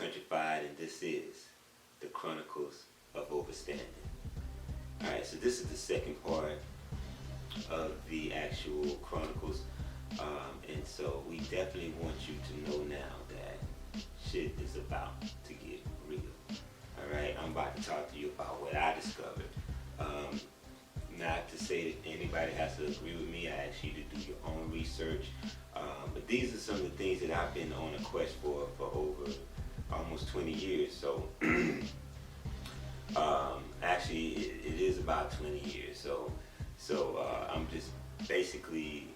Petrified, and this is the Chronicles of Overstanding. Alright, so this is the second part of the actual Chronicles, and so we definitely want you to know now that shit is about to get real. Alright, I'm about to talk to you about what I discovered. Not to say that anybody has to agree with me. I ask you to do your own research. But these are some of the things that I've been on a quest for over almost 20 years. So actually it is about 20 years. So I'm just basically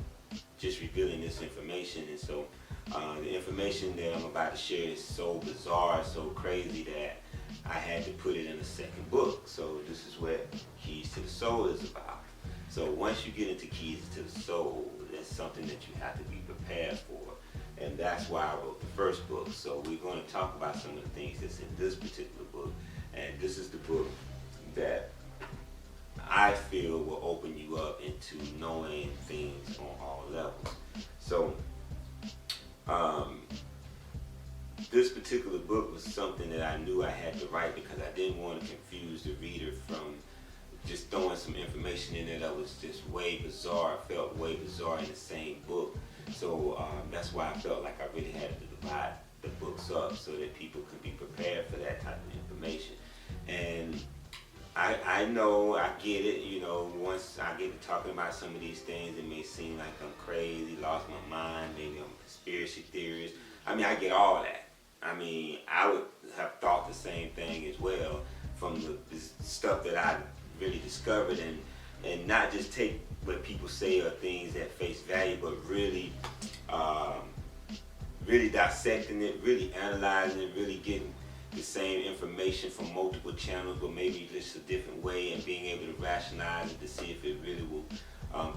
just revealing this information. And so the information that I'm about to share is so bizarre, so crazy that I had to put it in a second book. So this is what Keys to the Soul is about. So once you get into Keys to the Soul, that's something that you have to be prepared for. And that's why I wrote the first book. So we're going to talk about some of the things that's in this particular book. And this is the book that I feel will open you up into knowing things on all levels. So this particular book was something that I knew I had to write because I didn't want to confuse the reader from just throwing some information in there that was just way bizarre, felt way bizarre in the same book. So that's why I felt like I really had to divide the books up so that people could be prepared for that type of information. And I know, I get it, you know, once I get to talking about some of these things, it may seem like I'm crazy, lost my mind, maybe I'm a conspiracy theorist. I mean, I get all that. I mean, I would have thought the same thing as well from the stuff that I really discovered, and not just take what people say or things at face value, but really really dissecting it, really analyzing it, really getting the same information from multiple channels, but maybe just a different way, and being able to rationalize it to see if it really will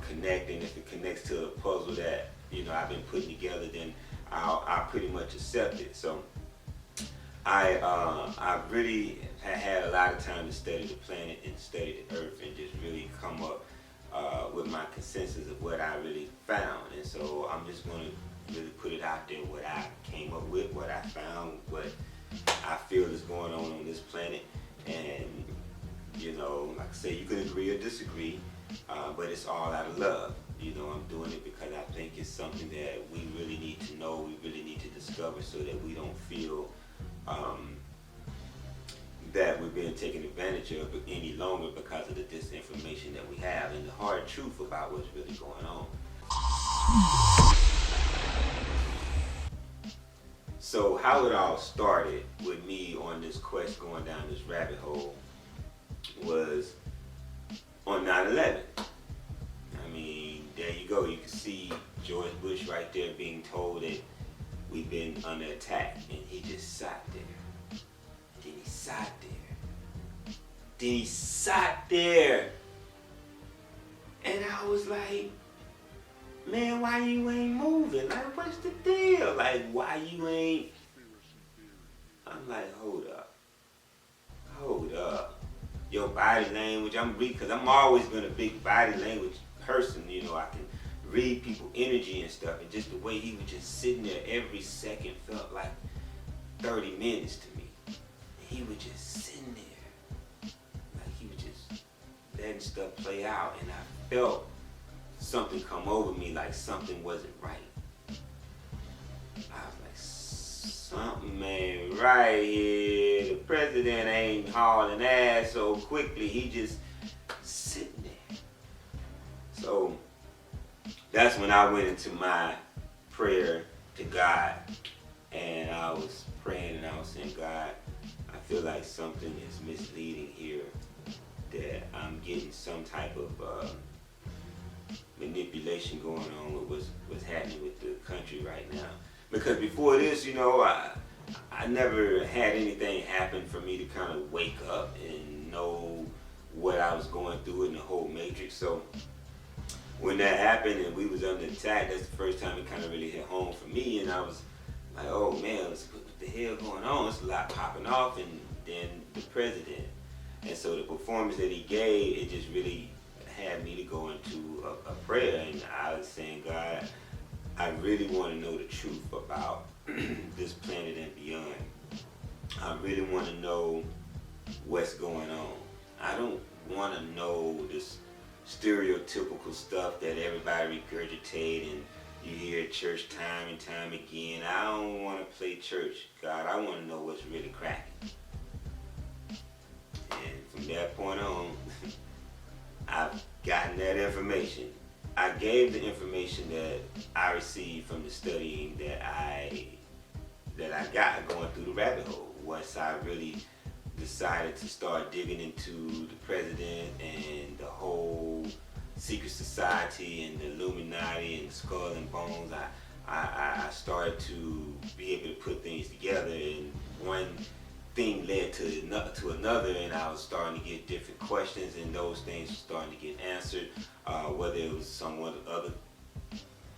connect, and if it connects to a puzzle that, you know, I've been putting together, then I'll pretty much accept it. So I really had a lot of time to study the planet and study the earth and just really come up with my consensus of what I really found. And so I'm just going to really put it out there, what I came up with, what I found, what I feel is going on this planet. And, you know, like I say, you can agree or disagree, but it's all out of love. You know, I'm doing it because I think it's something that we really need to know, we really need to discover, so that we don't feel that we're being taken advantage of any longer because of the disinformation that we have and the hard truth about what's really going on. So how it all started with me on this quest going down this rabbit hole was on 9/11. I mean, there you go. You can see George Bush right there being told that we've been under attack, and he just sat there. Then he sat there. Then he sat there. And I was like, man, why you ain't moving? Like, what's the deal? Like, why you ain't? I'm like, hold up. Hold up. Your body language, I'm reading, because I'm always been a big body language person. You know, I can read people energy and stuff, and just the way he was just sitting there every second felt like 30 minutes to me. He was just sitting there, like he was just letting stuff play out, and I felt something come over me, like something wasn't right. I was like, something ain't right here. The president ain't hauling ass so quickly. He just sitting there. So that's when I went into my prayer to God, and I was praying and I was saying, God, I feel like something is misleading here, that I'm getting some type of manipulation going on with what's happening with the country right now. Because before this, you know, I never had anything happen for me to kind of wake up and know what I was going through in the whole matrix. So when that happened and we was under attack, that's the first time it kind of really hit home for me, and I was like, oh man, what the hell going on? It's a lot popping off, and then the president. And so the performance that he gave, it just really had me to go into a prayer, and I was saying, God, I really want to know the truth about this planet and beyond. I really want to know what's going on. I don't want to know this stereotypical stuff that everybody regurgitate and you hear at church time and time again. I don't want to play church, God. I want to know what's really cracking. And from that point on, I've gotten that information. I gave the information that I received from the studying that I got going through the rabbit hole. Once I really decided to start digging into the president and the whole secret society and the Illuminati and Skull and Bones, I started to be able to put things together, and one thing led to another, and I was starting to get different questions, and those things were starting to get answered, whether it was someone other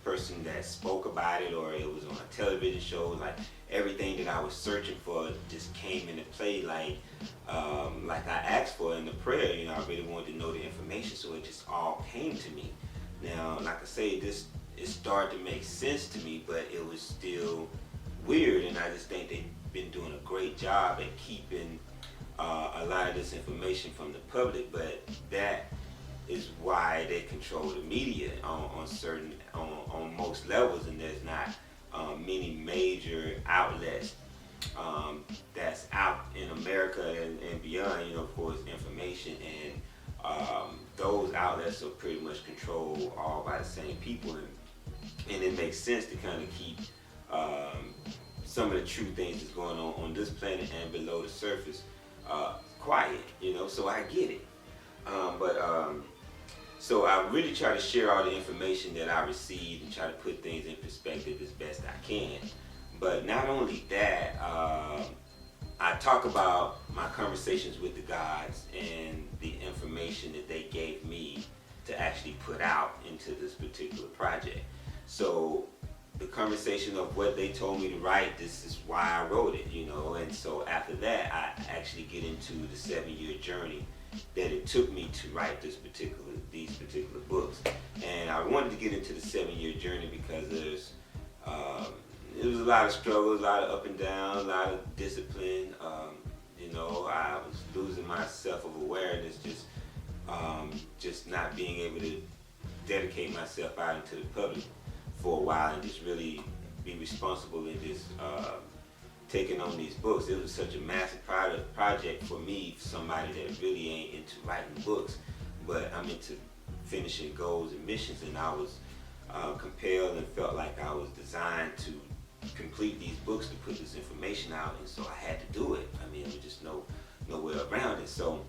person that spoke about it or it was on a television show. Like everything that I was searching for just came into play, like I asked for in the prayer. You know, I really wanted to know the information, so it just all came to me. Now, like I say, it started to make sense to me, but it was still weird, and I just think they've been doing a great job at keeping a lot of this information from the public. But that is why they control the media on most levels, and there's not many major outlets that's out in America and beyond, you know, for its information, and those outlets are pretty much controlled all by the same people, and it makes sense to kind of keep some of the true things that's going on this planet and below the surface quiet, you know, so I get it. So I really try to share all the information that I received and try to put things in perspective as best I can. But not only that, I talk about my conversations with the gods and the information that they gave me to actually put out into this particular project. So the conversation of what they told me to write, this is why I wrote it, you know. And so after that, I actually get into the 7-year journey that it took me to write these particular books. And I wanted to get into the 7-year journey because it was a lot of struggles, a lot of up and down, a lot of discipline. You know, I was losing my self of awareness, just not being able to dedicate myself out into the public for a while and just really be responsible in just taking on these books. It was such a massive project for me, somebody that really ain't into writing books, but I'm into finishing goals and missions, and I was compelled and felt like I was designed to complete these books to put this information out, and so I had to do it. I mean, there was just no way around it. So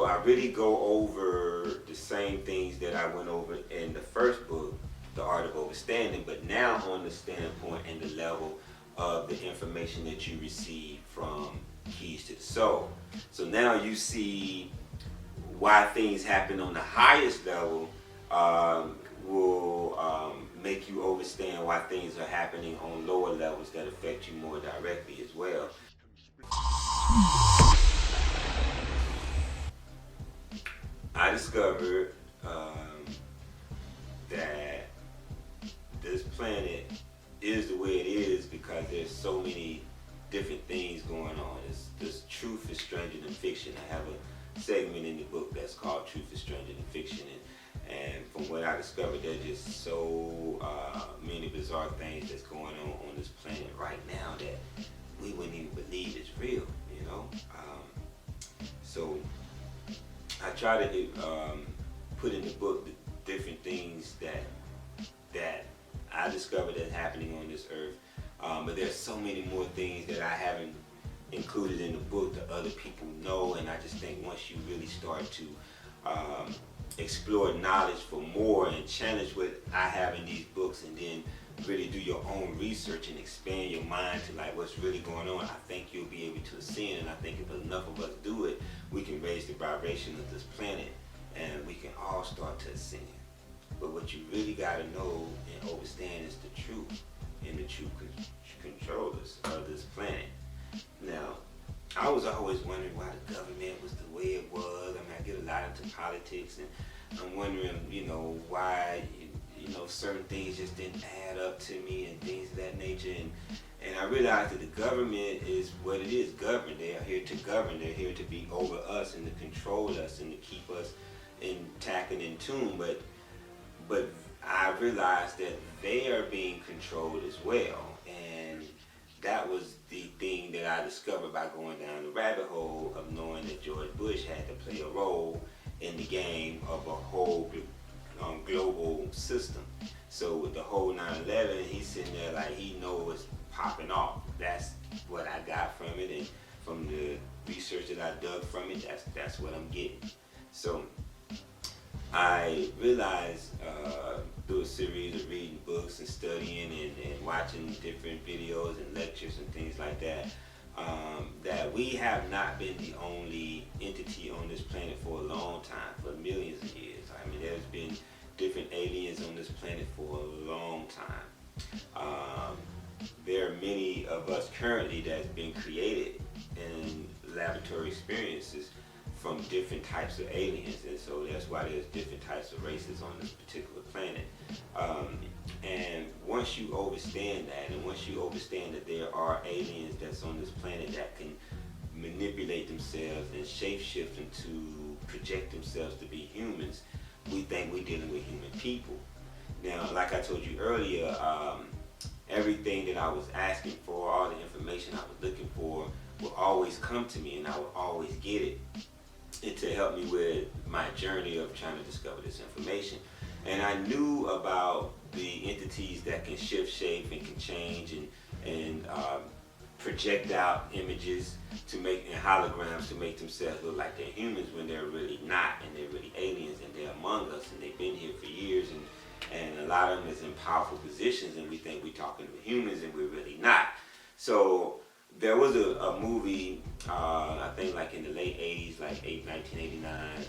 I really go over the same things that I went over in the first book, The Art of Overstanding, but now on the standpoint and the level of the information that you receive from Keys to the Soul. So now you see why things happen on the highest level will make you understand why things are happening on lower levels that affect you more directly as well. I discovered that this planet is the way it is because there's so many different things going on. This truth is stranger than fiction. I have a segment in the book that's called Truth is Stranger Than Fiction, and from what I discovered, there's just so many bizarre things that's going on this planet right now that we wouldn't even believe is real, you know. So I try to put in the book the different things that I discovered that's happening on this earth. But there's so many more things that I haven't included in the book that other people know, and I just think once you really start to explore knowledge for more and challenge what I have in these books, and then really do your own research and expand your mind to like what's really going on, I think you'll be able to ascend. And I think if enough of us do it, we can raise the vibration of this planet and we can all start to ascend. But what you really got to know and understand is the truth and the true controllers of this planet. Now, I was always wondering why the government was the way it was. I mean, I get a lot into politics, and I'm wondering, you know, why, you know, certain things just didn't add up to me and things of that nature. And I realized that the government is what it is, govern. They are here to govern. They're here to be over us and to control us and to keep us intact and in tune. But I realized that they are being controlled as well. And that was the thing that I discovered by going down the rabbit hole of knowing that George Bush had to play a role in the game of a whole global system. So with the whole 9/11, he's sitting there like he knows what's popping off. That's what I got from it, and from the research that I dug from it, that's what I'm getting. So I realized through a series of reading books and studying and watching different videos and lectures and things like that, that we have not been the only entity on this planet for a long time, for millions of years. I mean, there's been different aliens on this planet for a long time. There are many of us currently that's been created in laboratory experiences from different types of aliens, and so that's why there's different types of races on this particular planet. And once you understand that, and once you understand that there are aliens that's on this planet that can manipulate themselves and shapeshift into project themselves to be humans, we think we're dealing with human people. Now, like I told you earlier, everything that I was asking for, all the information I was looking for, will always come to me, and I will always get it. And to help me with my journey of trying to discover this information. And I knew about the entities that can shift shape and can change and project out images to make, and holograms to make themselves look like they're humans when they're really not, and they're really aliens, and they're among us, and they've been here for years, and a lot of them is in powerful positions, and we think we're talking to humans, and we're really not. So there was a movie, I think like in the late 80s, like 1989,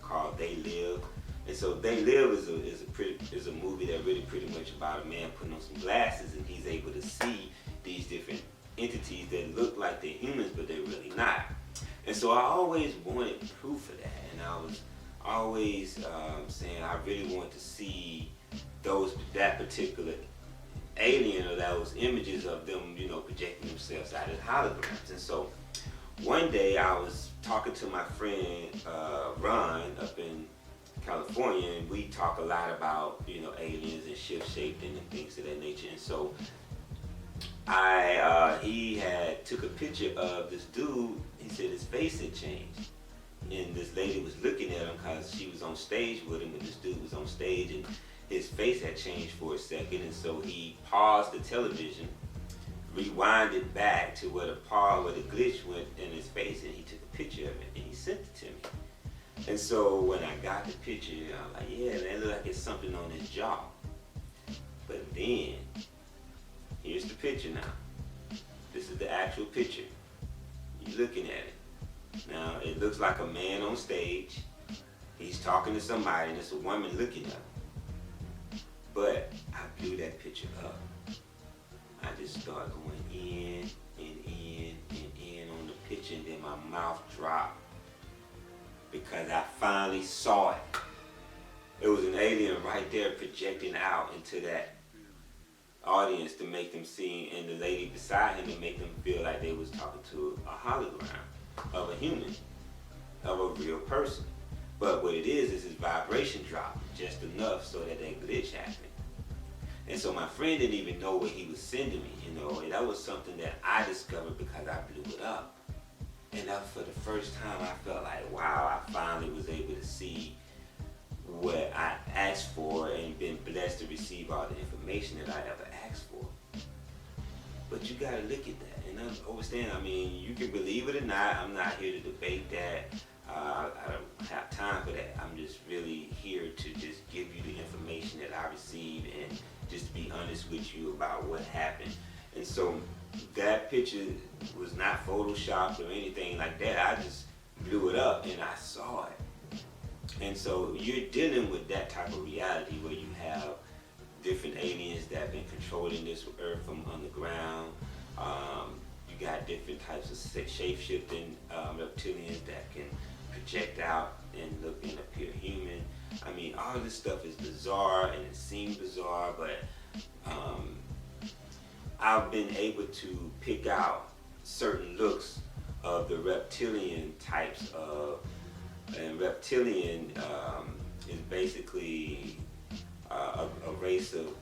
called They Live. And so They Live is a movie that really pretty much about a man putting on some glasses, and he's able to see these different entities that look like they're humans, but they're really not. And so I always wanted proof of that, and I was always saying I really want to see that particular alien or those images of them, projecting themselves out as holograms. And so one day I was talking to my friend Ron up in California, and we talk a lot about aliens and shift shaping and things of that nature. And so he had took a picture of this dude. He said his face had changed, and this lady was looking at him because she was on stage with him, and this dude was on stage, and his face had changed for a second. And so he paused the television, rewinded back to where the glitch went in his face, and he took a picture of it and he sent it to me. And so when I got the picture, I was like, yeah, man, it looked like it's something on his jaw. But then, here's the picture now. This is the actual picture. You're looking at it. Now, it looks like a man on stage. He's talking to somebody, and it's a woman looking at him. But I blew that picture up. I just started going in and in and in on the picture, and then my mouth dropped because I finally saw it. It was an alien right there projecting out into that audience to make them see, and the lady beside him to make them feel like they was talking to a hologram of a human, of a real person. But what it is his vibration dropped just enough so that glitch happened. And so my friend didn't even know what he was sending me, and that was something that I discovered because I blew it up. And for the first time, I felt like, wow, I finally was able to see what I asked for and been blessed to receive all the information that I ever asked for. But you gotta look at that and understand, you can believe it or not. I'm not here to debate that. I don't have time for that. I'm just really here to just give you the information that I received and just to be honest with you about what happened. And so that picture was not photoshopped or anything like that. I just blew it up and I saw it. And so you're dealing with that type of reality where you have different aliens that have been controlling this earth from underground. You got different types of shape-shifting reptilians that can project out and look and appear human. All this stuff is bizarre and it seems bizarre, but I've been able to pick out certain looks of the reptilian types of, and reptilian is basically a race of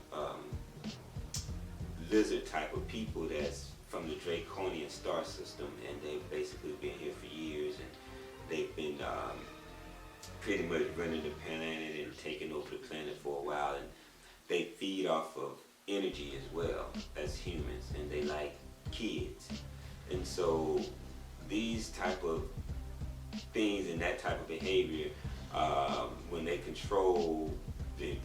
lizard type of people that's from the Draconian star system, and they've basically been here for years, and they've been pretty much running the planet and taking over the planet for a while, and they feed off of energy as well as humans, and they like kids. And so these type of things and that type of behavior, when they control the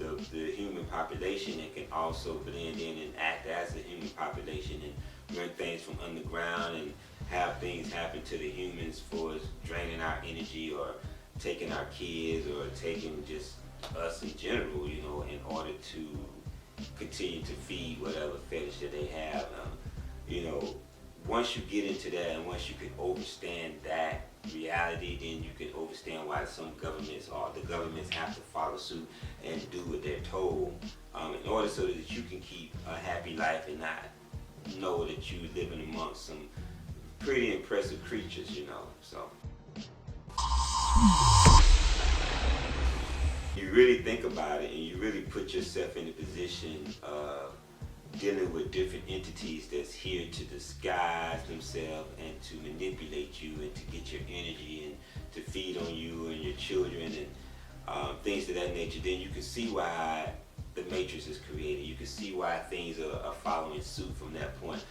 human population, it can also blend in and act as the human population and run things from underground and have things happen to the humans for us, draining our energy or taking our kids or taking just us in general, you know, in order to continue to feed whatever fetish that they have. You know, once you get into that and once you can overstand that reality, then you can understand why some governments have to follow suit and do what they're told, in order so that you can keep a happy life and not know that you're living amongst some pretty impressive creatures, you know. So you really think about it and you really put yourself in the position of dealing with different entities that's here to disguise themselves and to manipulate you and to get your energy and to feed on you and your children and things of that nature, then you can see why the Matrix is created. You can see why things are following suit from that point.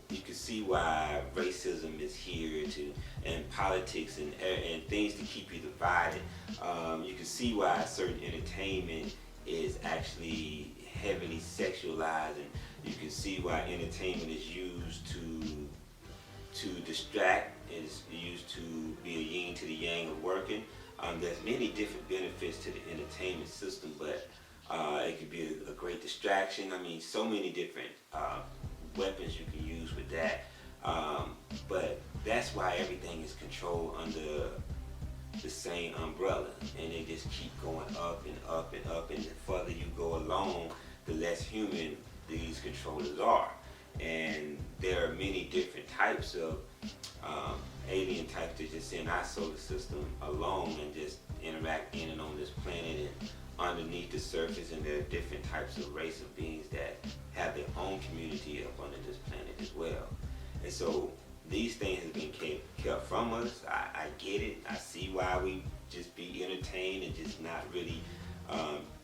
You can see why racism is here and politics and things to keep you divided. You can see why certain entertainment is actually heavily sexualized, and you can see why entertainment is used to distract, is used to be a yin to the yang of working. There's many different benefits to the entertainment system, but it could be a great distraction. I mean, so many different weapons you can use with that. But that's why everything is controlled under the same umbrella, and they just keep going up and up and up, and the further you go along, the less human these controllers are. And there are many different types of alien types that just in our solar system alone and just interact in and on this planet and underneath the surface, and there are different types of race of beings that have their own community up under this planet as well. And so these things have been kept from us. I get it. I see why we just be entertained and just not really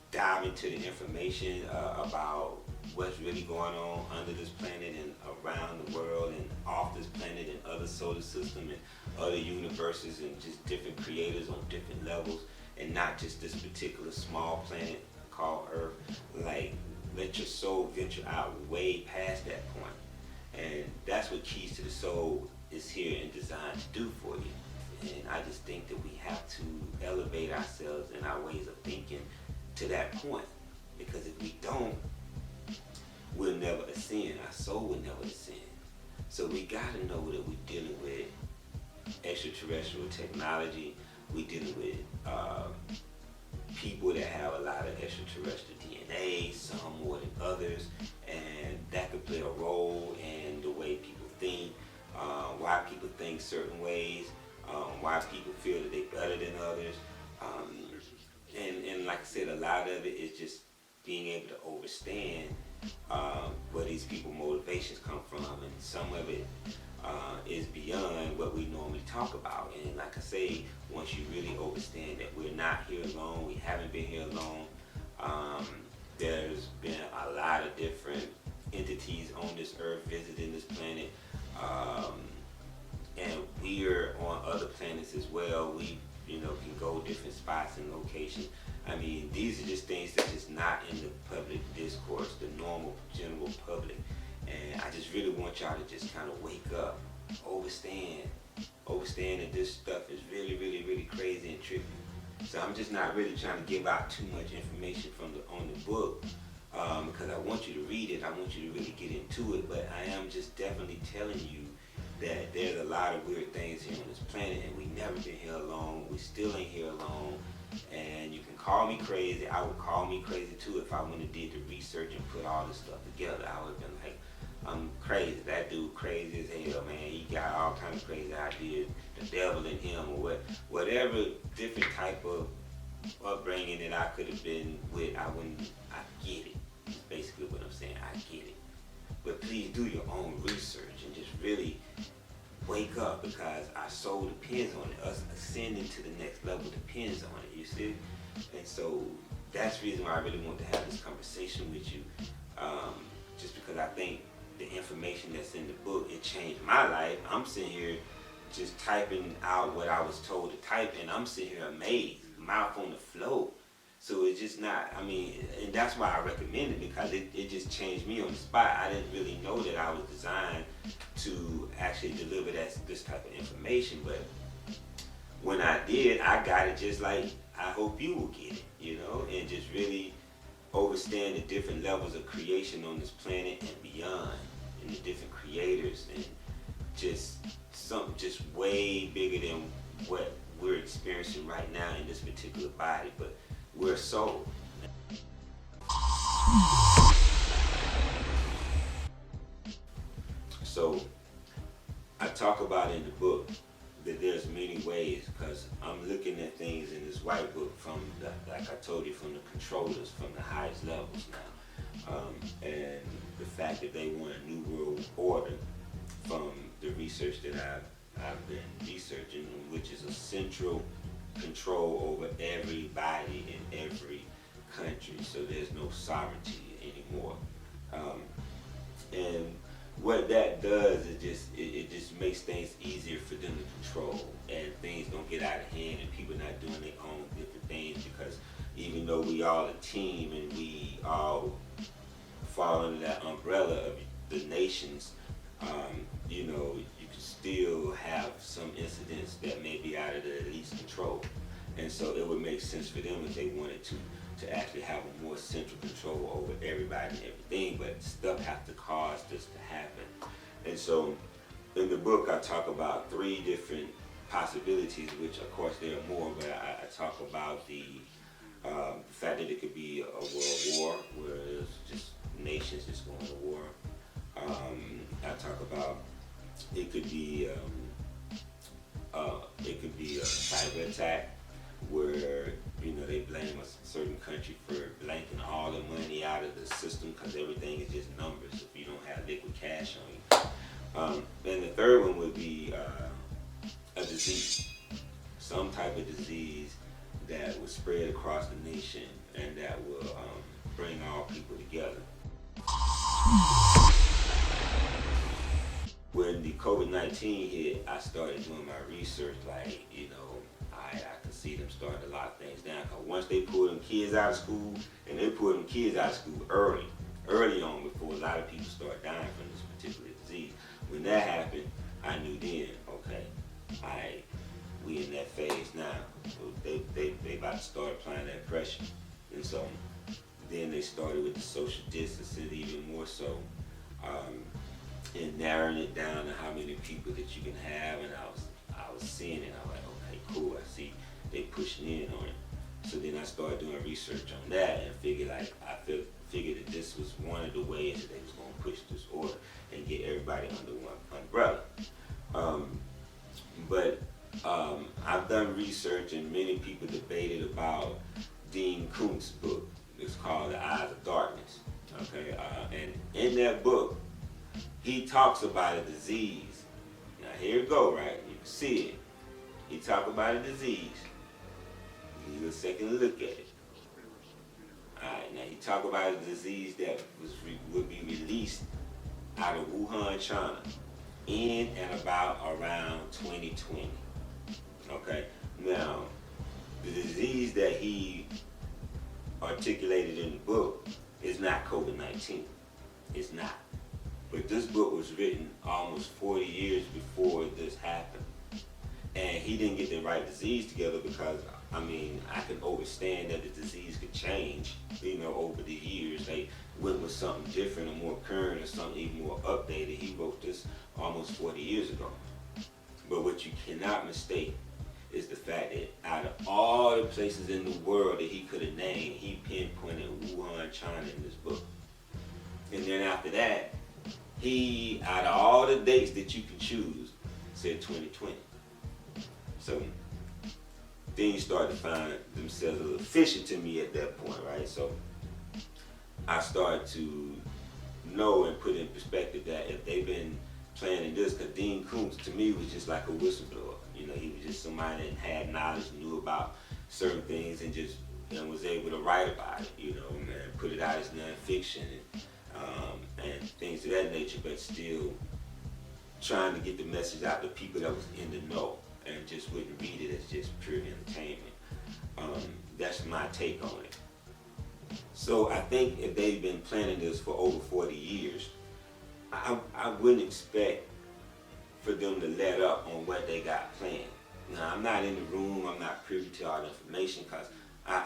dive into the information about what's really going on under this planet and around the world and off this planet and other solar system and other universes and just different creators on different levels, and not just this particular small planet called Earth. Like, let your soul venture out way past that point. And that's what Keys to the Soul is here and designed to do for you. And I just think that we have to elevate ourselves and our ways of thinking to that point. Because if we don't, we'll never ascend. Our soul will never ascend. So we gotta know that we're dealing with extraterrestrial technology. We're dealing with people that have a lot of extraterrestrial DNA, some more than others, and that could play a role in the way people think, why people think certain ways, why people feel that they're better than others. And like I said, a lot of it is just being able to understand where these people's motivations come from, and some of it is beyond what we normally talk about. And like I say, once you really understand that we're not here alone, we haven't been here alone, there's been a lot of different entities on this earth visiting this planet, and we're on other planets as well. We can go different spots and locations. I mean, these are just things that's just not in the public discourse, the normal general public. And I just really want y'all to just kind of wake up, understand that this stuff is really, really, really crazy and tricky. So I'm just not really trying to give out too much information on the book, because I want you to read it. I want you to really get into it. But I am just definitely telling you that there's a lot of weird things here on this planet, and we've never been here alone. We still ain't here alone. And you can call me crazy. I would call me crazy too if I wouldn't have did the research and put all this stuff together. I would have been like, I'm crazy. That dude crazy as hell, man. He got all kind of crazy ideas. The devil in him, or whatever different type of upbringing that I could have been with, I get it. That's basically what I'm saying. I get it. But please do your own research and just really wake up, because our soul depends on it. Us ascending to the next level depends on it, you see? And so that's the reason why I really want to have this conversation with you. Just because I think the information that's in the book, it changed my life. I'm sitting here just typing out what I was told to type, and I'm sitting here amazed, mouth on the floor. So it's just not, and that's why I recommend it, because it just changed me on the spot. I didn't really know that I was designed to actually deliver this type of information, but when I did, I got it just like I hope you will get it, and just really understand the different levels of creation on this planet and beyond, and the different creators, and just something just way bigger than what we're experiencing right now in this particular body, but we're a soul. So I talk about in the book that there's many ways, because I'm looking at things in this white book from like I told you, from the controllers, from the highest levels now, and the fact that they want a new world order from the research that I've been researching, which is a central control over everybody in every country, so there's no sovereignty anymore. And what that does is it just makes things easier for them to control, and things don't get out of hand, and people not doing their own different things, because even though we all a team and we all fall under that umbrella of the nations, you can still have some incidents that may be out of the elite's control. And so it would make sense for them if they wanted to actually have a more central control over everybody and everything, but stuff has to cause this to happen. And so in the book I talk about 3 different possibilities, which of course there are more, but I talk about the fact that it could be a world war, where there's just nations just going to war. I talk about it could be a cyber attack, where they blame a certain country for blanking all the money out of the system, because everything is just numbers if you don't have liquid cash on you. And the third one would be a disease, some type of disease that will spread across the nation and that will bring all people together. When the COVID-19 hit, I started doing my research, I could see them starting to lock things down. Because once they pulled them kids out of school, and they pulled them kids out of school early on, before a lot of people start dying from this particular disease. When that happened, I knew then, okay, we in that phase now. So they about to start applying that pressure. And so then they started with the social distancing even more so, and narrowing it down to how many people that you can have. And I was seeing it. I was like, okay, cool. I see they pushing in on it. So then I started doing research on that and figured that this was one of the ways that they was going to push this order and get everybody under one umbrella. But I've done research, and many people debated about Dean Koontz's book. It's called The Eyes of Darkness. And in that book, he talks about a disease. Now here it go, right? You can see it. He talk about a disease. Give you a second to look at it. Alright, now he talk about a disease that would be released out of Wuhan, China, in and about around 2020. Okay? Now, the disease that he articulated in the book is not COVID-19. It's not. But this book was written almost 40 years before this happened. And he didn't get the right disease together, because, I can understand that the disease could change, over the years. They went with something different or more current or something even more updated. He wrote this almost 40 years ago. But what you cannot mistake is the fact that out of all the places in the world that he could have named, he pinpointed Wuhan, China in this book. And then after that, he, out of all the dates that you can choose, said 2020. So things started to find themselves a little fishy to me at that point, right? So I started to know and put in perspective that if they've been planning this, because Dean Koontz to me was just like a whistleblower. You know, he was just somebody that had knowledge, knew about certain things, and just was able to write about it, you know, and put it out as nonfiction and things of that nature, but still trying to get the message out to people that was in the know and just wouldn't read it as just pure entertainment. That's my take on it. So I think if they've been planning this for over 40 years, I wouldn't expect for them to let up on what they got planned. Now, I'm not in the room, I'm not privy to all the information,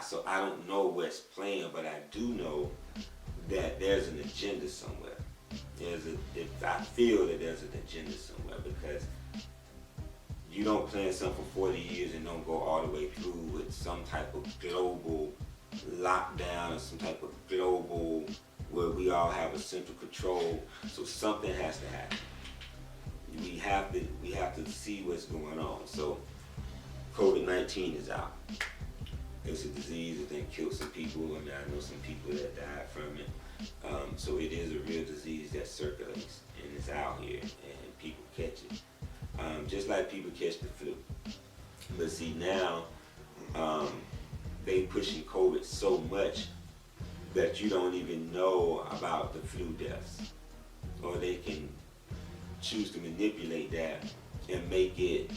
so I don't know what's planned, but I do know that there's an agenda somewhere. I feel that there's an agenda somewhere, because you don't plan something for 40 years and don't go all the way through with some type of global lockdown or some type of global where we all have a central control. So something has to happen. We have to see what's going on. So COVID-19 is out. It's a disease that then killed some people. I mean, I know some people that died from it. So it is a real disease that circulates and it's out here, and people catch it. Just like people catch the flu. But see, now they pushing COVID so much that you don't even know about the flu deaths, or they can choose to manipulate that and make it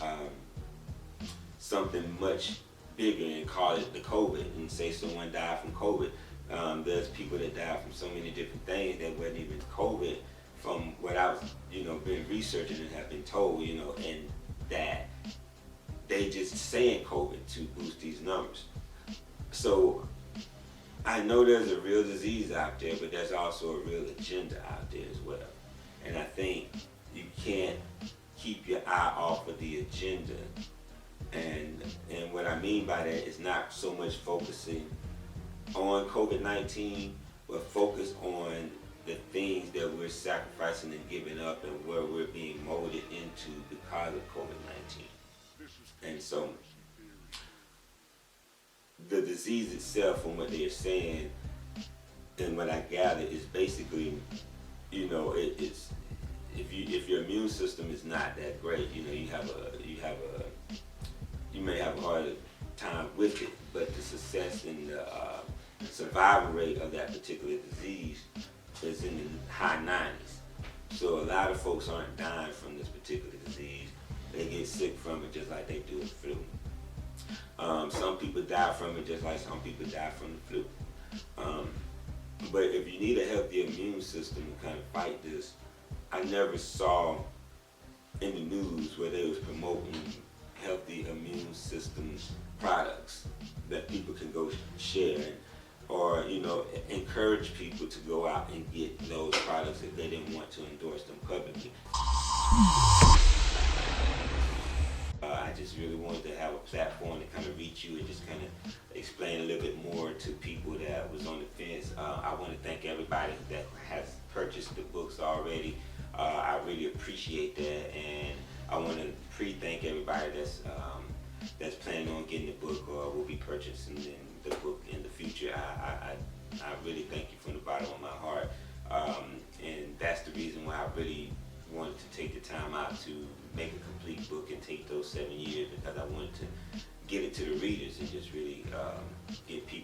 something much bigger and call it the COVID and say someone died from COVID. There's people that died from so many different things that wasn't even COVID, from what I was, been researching and have been told, and that they just saying COVID to boost these numbers. So I know there's a real disease out there, but there's also a real agenda out there as well. And I think you can't keep your eye off of the agenda. And what I mean by that is not so much focusing on COVID-19, but focus on the things that we're sacrificing and giving up and where we're being molded into because of COVID-19. And so the disease itself, from what they're saying and what I gather, is basically, it's if your immune system is not that great, you may have a harder time with it, but the success and the survival rate of that particular disease is in the high 90s. So a lot of folks aren't dying from this particular disease. They get sick from it just like they do with flu. Some people die from it just like some people die from the flu. But if you need a healthy immune system to kind of fight this, I never saw in the news where they was promoting healthy immune systems products that people can go share, or encourage people to go out and get those products if they didn't want to endorse them publicly. I just really wanted to have a platform to kind of reach you and just kind of explain a little bit more to people that was on the fence. I want to thank everybody that has purchased the books already. I really appreciate that, and I want to pre-thank everybody that's planning on getting the book or will be purchasing the book in the future. I really thank you from the bottom of my heart, and that's the reason why I really wanted to take the time out to make a complete book and take those 7 years, because I wanted to get it to the readers and just really get people